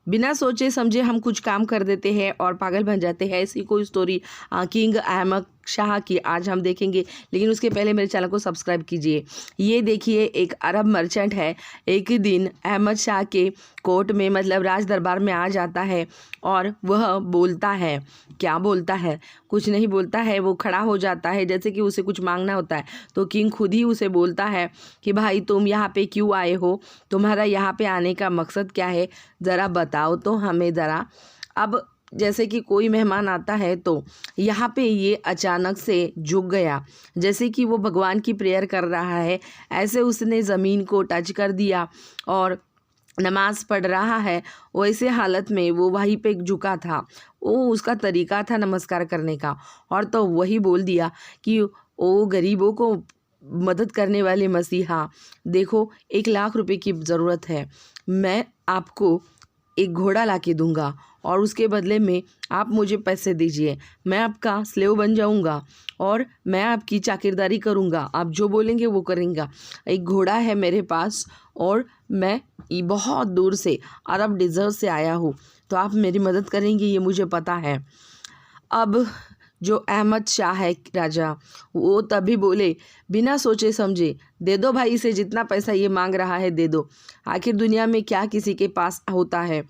बिना सोचे समझे हम कुछ काम कर देते हैं और पागल बन जाते हैं। ऐसी कोई स्टोरी किंग अहमद शाह की आज हम देखेंगे, लेकिन उसके पहले मेरे चैनल को सब्सक्राइब कीजिए। ये देखिए, एक अरब मर्चेंट है। एक ही दिन अहमद शाह के कोर्ट में मतलब राज दरबार में आ जाता है और वह बोलता है। क्या बोलता है? कुछ नहीं बोलता है, वो खड़ा हो जाता है जैसे कि उसे कुछ मांगना होता है। तो किंग खुद ही उसे बोलता है कि भाई तुम यहाँ पे क्यों आए हो, तुम्हारा यहाँ पे आने का मकसद क्या है, ज़रा बताओ तो हमें ज़रा। अब जैसे कि कोई मेहमान आता है तो यहाँ पे ये अचानक से झुक गया, जैसे कि वो भगवान की प्रेयर कर रहा है। ऐसे उसने ज़मीन को टच कर दिया और नमाज पढ़ रहा है। वैसे हालत में वो वहीं पे झुका था, वो उसका तरीका था नमस्कार करने का। और तो वही बोल दिया कि ओ गरीबों को मदद करने वाले मसीहा, देखो 1 लाख रुपए की ज़रूरत है, मैं आपको एक घोड़ा ला के दूँगा और उसके बदले में आप मुझे पैसे दीजिए। मैं आपका स्लेव बन जाऊँगा और मैं आपकी चाकरदारी करूँगा, आप जो बोलेंगे वो करूँगा। एक घोड़ा है मेरे पास और मैं बहुत दूर से अरब डिज़र्ट से आया हूँ, तो आप मेरी मदद करेंगे ये मुझे पता है। अब जो अहमद शाह है राजा, वो तभी बोले बिना सोचे समझे, दे दो भाई इसे, जितना पैसा ये मांग रहा है दे दो। आखिर दुनिया में क्या किसी के पास होता है,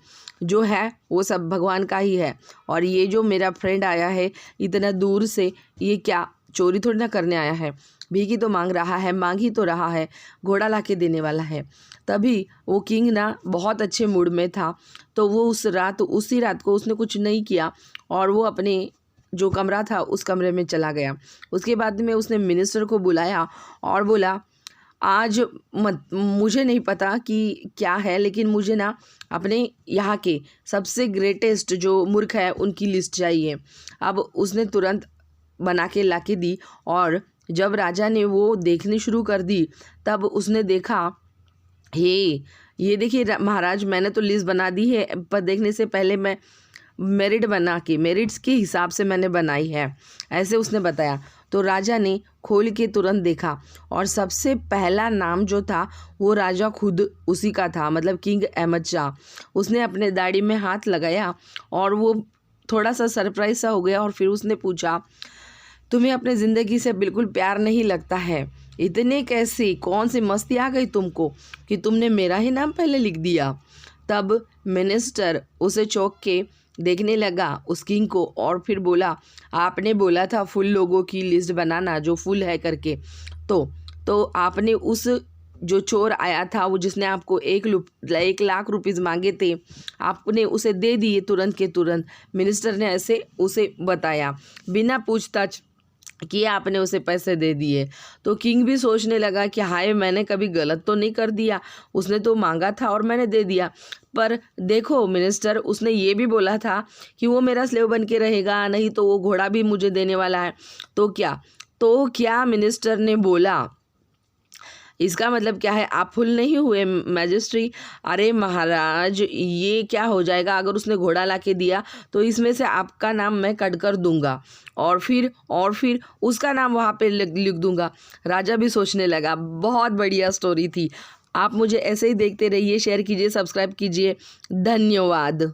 जो है वो सब भगवान का ही है। और ये जो मेरा फ्रेंड आया है इतना दूर से, ये क्या चोरी थोड़ी ना करने आया है, भीख तो मांग रहा है, मांग ही तो रहा है, घोड़ा ला के देने वाला है। तभी वो किंग ना बहुत अच्छे मूड में था, तो वो उसी रात को उसने कुछ नहीं किया और वो अपने जो कमरा था उस कमरे में चला गया। उसके बाद में उसने मिनिस्टर को बुलाया और बोला आज मुझे नहीं पता कि क्या है, लेकिन मुझे ना अपने यहाँ के सबसे ग्रेटेस्ट जो मूर्ख है उनकी लिस्ट चाहिए। अब उसने तुरंत बना के ला के दी और जब राजा ने वो देखनी शुरू कर दी तब उसने देखा, ये देखिए महाराज, मैंने तो लिस्ट बना दी है, पर देखने से पहले मैं मेरिट्स के हिसाब से मैंने बनाई है, ऐसे उसने बताया। तो राजा ने खोल के तुरंत देखा और सबसे पहला नाम जो था वो राजा खुद उसी का था, मतलब किंग अहमद शाह। उसने अपने दाढ़ी में हाथ लगाया और वो थोड़ा सा सरप्राइज सा हो गया और फिर उसने पूछा, तुम्हें अपने ज़िंदगी से बिल्कुल प्यार नहीं लगता है? इतने कैसे, कौन सी मस्ती आ गई तुमको कि तुमने मेरा ही नाम पहले लिख दिया? तब मिनिस्टर उसे चौंक के देखने लगा उस किंग को और फिर बोला, आपने बोला था फुल लोगों की लिस्ट बनाना, जो फुल है करके, तो आपने उस जो चोर आया था, वो जिसने आपको 1 लाख रुपीज़ मांगे थे, आपने उसे दे दिए तुरंत के तुरंत। मिनिस्टर ने ऐसे उसे बताया, बिना पूछताछ कि आपने उसे पैसे दे दिए। तो किंग भी सोचने लगा कि हाय, मैंने कभी गलत तो नहीं कर दिया, उसने तो मांगा था और मैंने दे दिया। पर देखो मिनिस्टर, उसने ये भी बोला था कि वो मेरा स्लेव बन के रहेगा, नहीं तो वो घोड़ा भी मुझे देने वाला है। तो क्या मिनिस्टर ने बोला, इसका मतलब क्या है, आप फुल नहीं हुए मैजिस्ट्री? अरे महाराज, ये क्या हो जाएगा, अगर उसने घोड़ा ला के दिया तो इसमें से आपका नाम मैं कट कर दूंगा और फिर उसका नाम वहाँ पे लिख दूंगा। राजा भी सोचने लगा। बहुत बढ़िया स्टोरी थी। आप मुझे ऐसे ही देखते रहिए, शेयर कीजिए, सब्सक्राइब कीजिए। धन्यवाद।